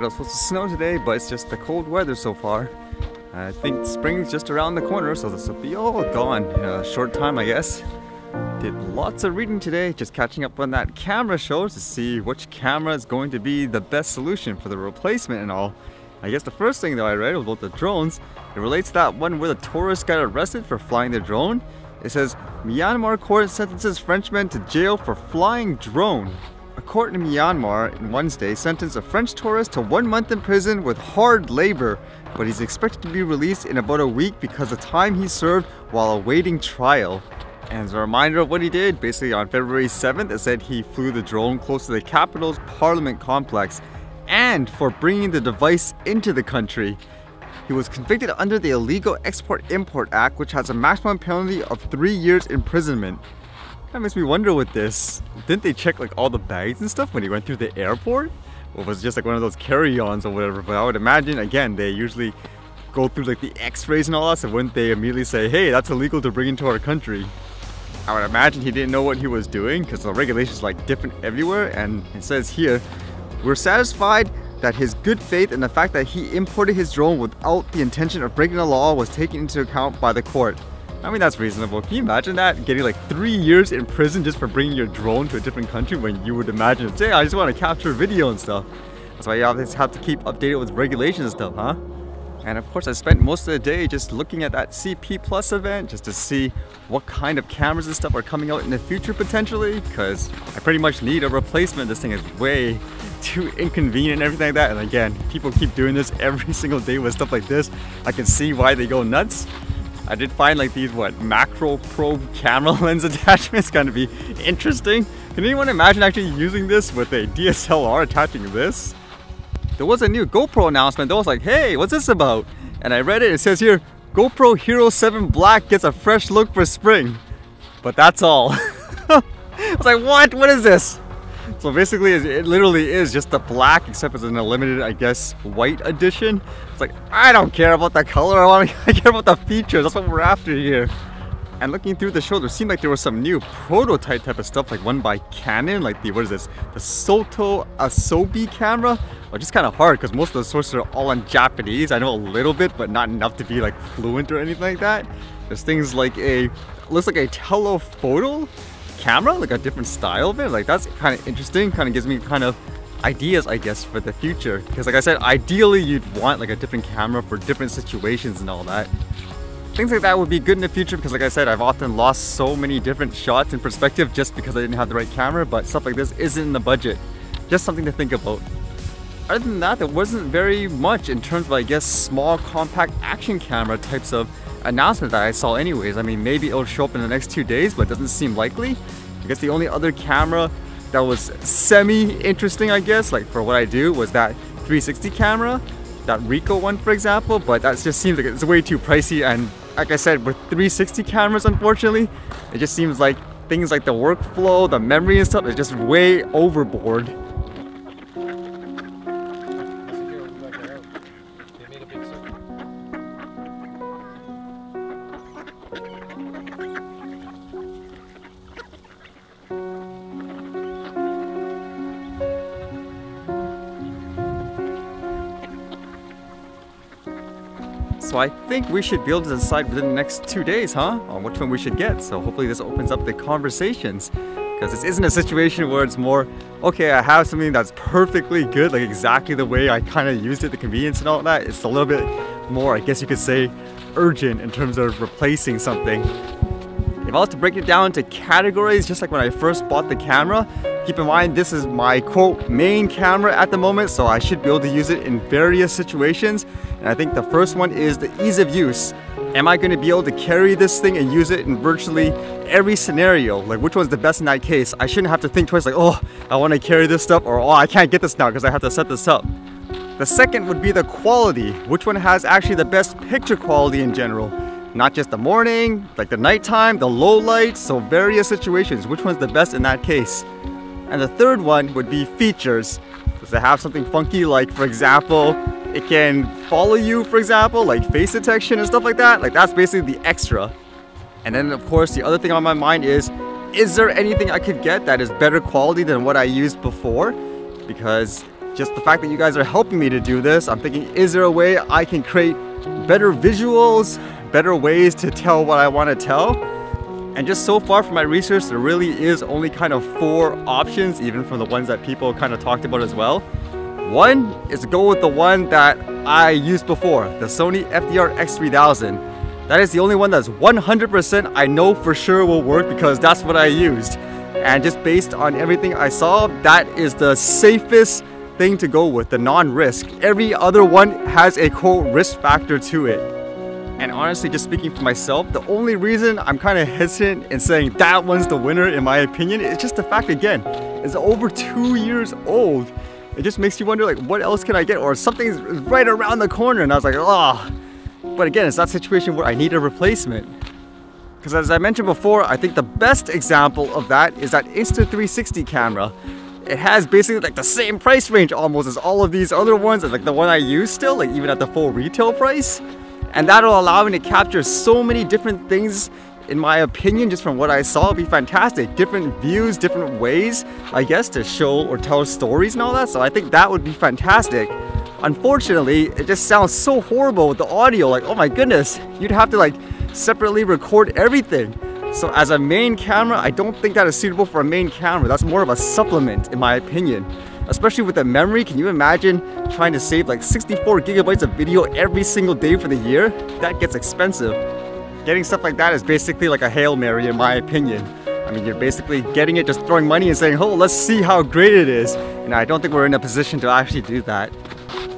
it was supposed to snow today, but it's just the cold weather so far. I think spring's just around the corner, so this will be all gone in a short time, I guess. Did lots of reading today, just catching up on that camera show to see which camera is going to be the best solution for the replacement and all. I guess the first thing that I read was about the drones. It relates to that one where the tourist got arrested for flying the drone. It says, Myanmar court sentences Frenchman to jail for flying drone. A court in Myanmar on Wednesday sentenced a French tourist to 1 month in prison with hard labor, but he's expected to be released in about a week because of time he served while awaiting trial. And as a reminder of what he did, basically on February 7th, it said he flew the drone close to the capital's parliament complex and for bringing the device into the country. He was convicted under the Illegal Export-Import Act, which has a maximum penalty of 3 years imprisonment. That makes me wonder with this, didn't they check like all the bags and stuff when he went through the airport? Or was it just like one of those carry-ons or whatever? But I would imagine, again, they usually go through like the x-rays and all that, so wouldn't they immediately say, hey, that's illegal to bring into our country? I would imagine he didn't know what he was doing because the regulations are like different everywhere, and it says here, we're satisfied that his good faith and the fact that he imported his drone without the intention of breaking the law was taken into account by the court. I mean, that's reasonable. Can you imagine that? Getting like 3 years in prison just for bringing your drone to a different country when you would imagine, hey, I just want to capture video and stuff. That's why you always have to keep updated with regulations and stuff, huh? And of course, I spent most of the day just looking at that CP Plus event just to see what kind of cameras and stuff are coming out in the future potentially, because I pretty much need a replacement. This thing is way too inconvenient and everything like that. And again, people keep doing this every single day with stuff like this. I can see why they go nuts. I did find like these macro probe camera lens attachments kind of be interesting. Can anyone imagine actually using this with a DSLR attaching this? There was a new GoPro announcement that was like, hey, what's this about? And I read it, it says here, GoPro Hero 7 Black gets a fresh look for spring. But that's all. I was like, what is this? So basically, it literally is just the black, except it's in a limited, I guess, white edition. It's like, I don't care about the color, I care about the features. That's what we're after here. And looking through the show, there seemed like there was some new prototype type of stuff, like one by Canon, like the, what is this? The Soto Asobi camera, which is kind of hard because most of the sources are all in Japanese. I know a little bit, but not enough to be like fluent or anything like that. There's things like looks like a telephoto camera, like a different style of it. Like that's kind of interesting, kind of gives me kind of ideas, I guess, for the future. Because like I said, ideally you'd want like a different camera for different situations and all that. Things like that would be good in the future because like I said, I've often lost so many different shots in perspective just because I didn't have the right camera, but stuff like this isn't in the budget. Just something to think about. Other than that, there wasn't very much in terms of, I guess, small compact action camera types of announcement that I saw anyways. I mean, maybe it'll show up in the next 2 days, but it doesn't seem likely. I guess the only other camera that was semi-interesting, I guess, like for what I do, was that 360 camera, that Ricoh one, for example, but that just seems like it's way too pricey. And like I said, with 360 cameras, unfortunately, it just seems like things like the workflow, the memory and stuff is just way overboard. So I think we should be able to decide within the next 2 days, huh? On which one we should get. So hopefully this opens up the conversations. Because this isn't a situation where it's more, okay, I have something that's perfectly good, like exactly the way I kind of used it, the convenience and all that. It's a little bit more, I guess you could say, urgent in terms of replacing something. If I was to break it down into categories, just like when I first bought the camera, keep in mind this is my quote main camera at the moment, so I should be able to use it in various situations. And I think the first one is the ease of use. Am I going to be able to carry this thing and use it in virtually every scenario? Like which one's the best in that case? I shouldn't have to think twice like, oh, I want to carry this stuff, or oh, I can't get this now because I have to set this up. The second would be the quality. Which one has actually the best picture quality in general? Not just the morning, like the nighttime, the low light, so various situations. Which one's the best in that case? And the third one would be features. Does it have something funky, like for example, it can follow you, for example, like face detection and stuff like that? Like that's basically the extra. And then of course the other thing on my mind is there anything I could get that is better quality than what I used before? Because just the fact that you guys are helping me to do this, I'm thinking, is there a way I can create better visuals, better ways to tell what I want to tell? And just so far from my research, there really is only kind of 4 options, even from the ones that people kind of talked about as well. One is to go with the one that I used before, the Sony FDR X3000. That is the only one that's 100% I know for sure will work because that's what I used. And just based on everything I saw, that is the safest thing to go with, the non-risk. Every other one has a quote risk factor to it. And honestly, just speaking for myself, the only reason I'm kind of hesitant in saying that one's the winner in my opinion is just the fact, again, it's over 2 years old. It just makes you wonder, like, what else can I get? Or something's right around the corner and I was like, oh. But again, it's that situation where I need a replacement. Because as I mentioned before, I think the best example of that is that Insta360 camera. It has basically like the same price range almost as all of these other ones, as like the one I use still, like even at the full retail price. And that'll allow me to capture so many different things, in my opinion, just from what I saw. It'll be fantastic. Different views, different ways, I guess, to show or tell stories and all that. So I think that would be fantastic. Unfortunately, it just sounds so horrible with the audio. Like, oh my goodness, you'd have to like separately record everything. So as a main camera, I don't think that is suitable for a main camera. That's more of a supplement in my opinion. Especially with the memory, can you imagine trying to save like 64 gigabytes of video every single day for the year? That gets expensive. Getting stuff like that is basically like a Hail Mary in my opinion. I mean, you're basically getting it, just throwing money and saying, oh, let's see how great it is. And I don't think we're in a position to actually do that.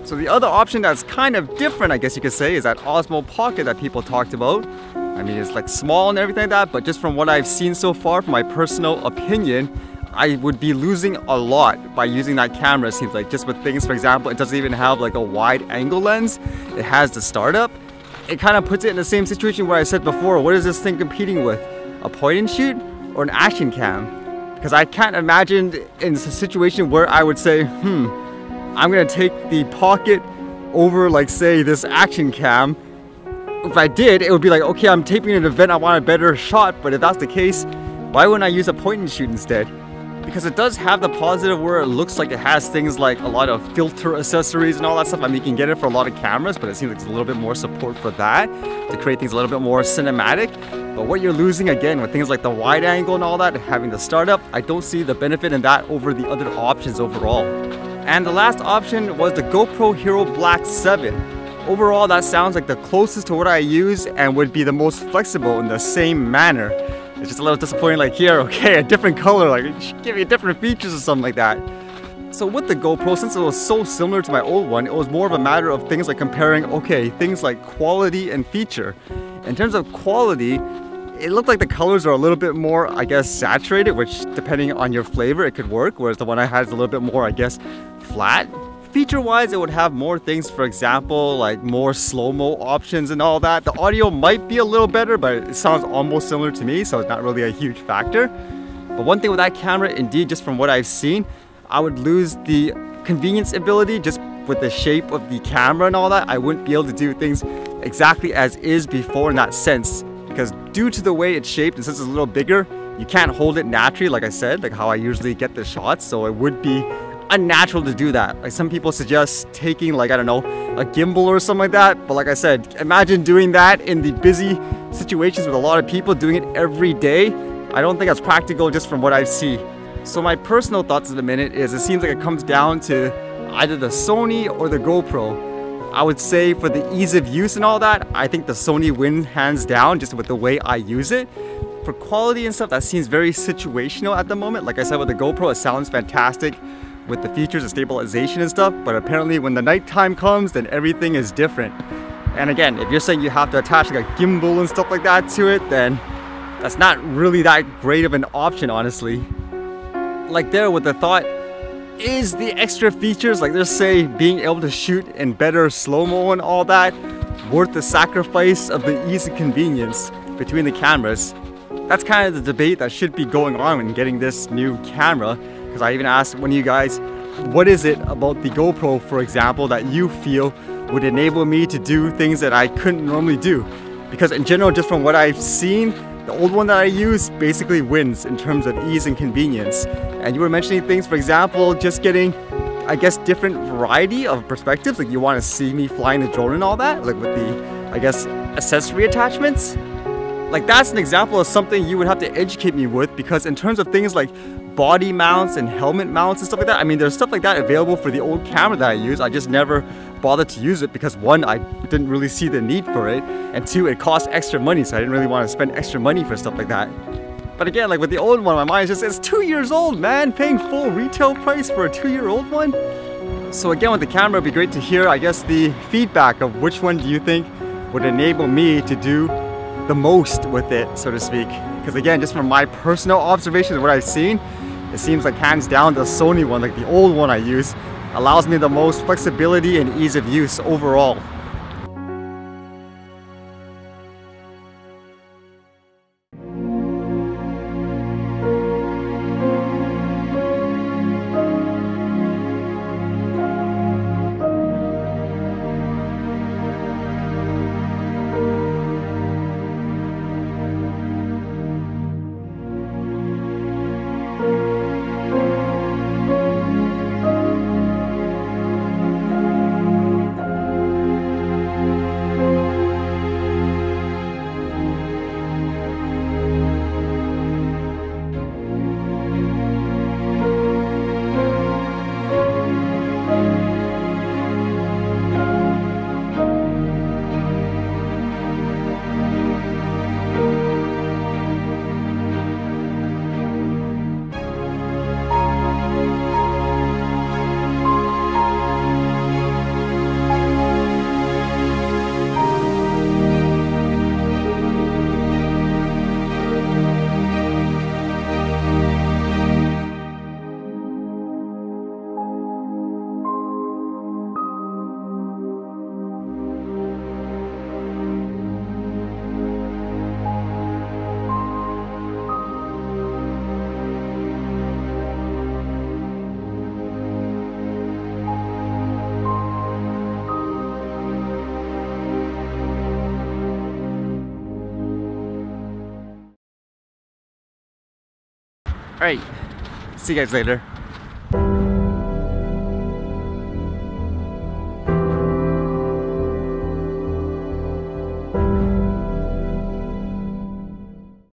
So the other option that's kind of different, I guess you could say, is that Osmo Pocket that people talked about. I mean, it's like small and everything like that, but just from what I've seen so far, from my personal opinion, I would be losing a lot by using that camera. It seems like, just with things, for example, it doesn't even have like a wide angle lens. It has the startup. It kind of puts it in the same situation where I said before, what is this thing competing with? A point and shoot or an action cam? Because I can't imagine in a situation where I would say, I'm gonna take the Pocket over, like, say, this action cam. If I did, it would be like, okay, I'm taping an event, I want a better shot. But if that's the case, why wouldn't I use a point and shoot instead? Because it does have the positive where it looks like it has things like a lot of filter accessories and all that stuff. I mean, you can get it for a lot of cameras, but it seems like there's a little bit more support for that to create things a little bit more cinematic. But what you're losing, again, with things like the wide angle and all that, having the startup, I don't see the benefit in that over the other options overall. And the last option was the GoPro Hero Black 7. Overall, that sounds like the closest to what I use and would be the most flexible in the same manner. It's just a little disappointing, like, here, okay, a different color, like, give me different features or something like that. So with the GoPro, since it was so similar to my old one, it was more of a matter of things like comparing, okay, things like quality and feature. In terms of quality, it looked like the colors are a little bit more, I guess, saturated, which depending on your flavor, it could work, whereas the one I had is a little bit more, I guess, flat. Feature-wise, it would have more things, for example, like more slow-mo options and all that. The audio might be a little better, but it sounds almost similar to me, so it's not really a huge factor. But one thing with that camera, indeed, just from what I've seen, I would lose the convenience ability just with the shape of the camera and all that. I wouldn't be able to do things exactly as is before in that sense, because due to the way it's shaped, and since it's a little bigger, you can't hold it naturally, like I said, like how I usually get the shots, so it would be unnatural to do that. Like, some people suggest taking, like, I don't know, a gimbal or something like that, but like I said, imagine doing that in the busy situations with a lot of people doing it every day. I don't think that's practical just from what I see. So my personal thoughts at the minute is, it seems like it comes down to either the Sony or the GoPro. I would say for the ease of use and all that, I think the Sony wins hands down just with the way I use it. For quality and stuff, that seems very situational at the moment. Like I said, with the GoPro, it sounds fantastic with the features of stabilization and stuff, but apparently when the nighttime comes, then everything is different. And again, if you're saying you have to attach like a gimbal and stuff like that to it, then that's not really that great of an option, honestly. Like there with the thought, is the extra features, like let's say being able to shoot in better slow-mo and all that, worth the sacrifice of the ease and convenience between the cameras? That's kind of the debate that should be going on when getting this new camera. Because I even asked one of you guys, what is it about the GoPro, for example, that you feel would enable me to do things that I couldn't normally do? Because in general, just from what I've seen, the old one that I use basically wins in terms of ease and convenience. And you were mentioning things, for example, just getting I guess, different variety of perspectives. Like you want to see me flying the drone and all that, like with the, I guess, accessory attachments. Like that's an example of something you would have to educate me with, because in terms of things like body mounts and helmet mounts and stuff like that, I mean, there's stuff like that available for the old camera that I use. I just never bothered to use it because one, I didn't really see the need for it, and two, it cost extra money, so I didn't really want to spend extra money for stuff like that. But again, like with the old one, my mind is just, it's 2 years old, man, paying full retail price for a 2-year-old one. So again, with the camera, it'd be great to hear, I guess, the feedback of which one do you think would enable me to do the most with it, so to speak. Because again, just from my personal observations of what I've seen, it seems like hands down the Sony one, like the old one I use, allows me the most flexibility and ease of use overall. Alright, see you guys later.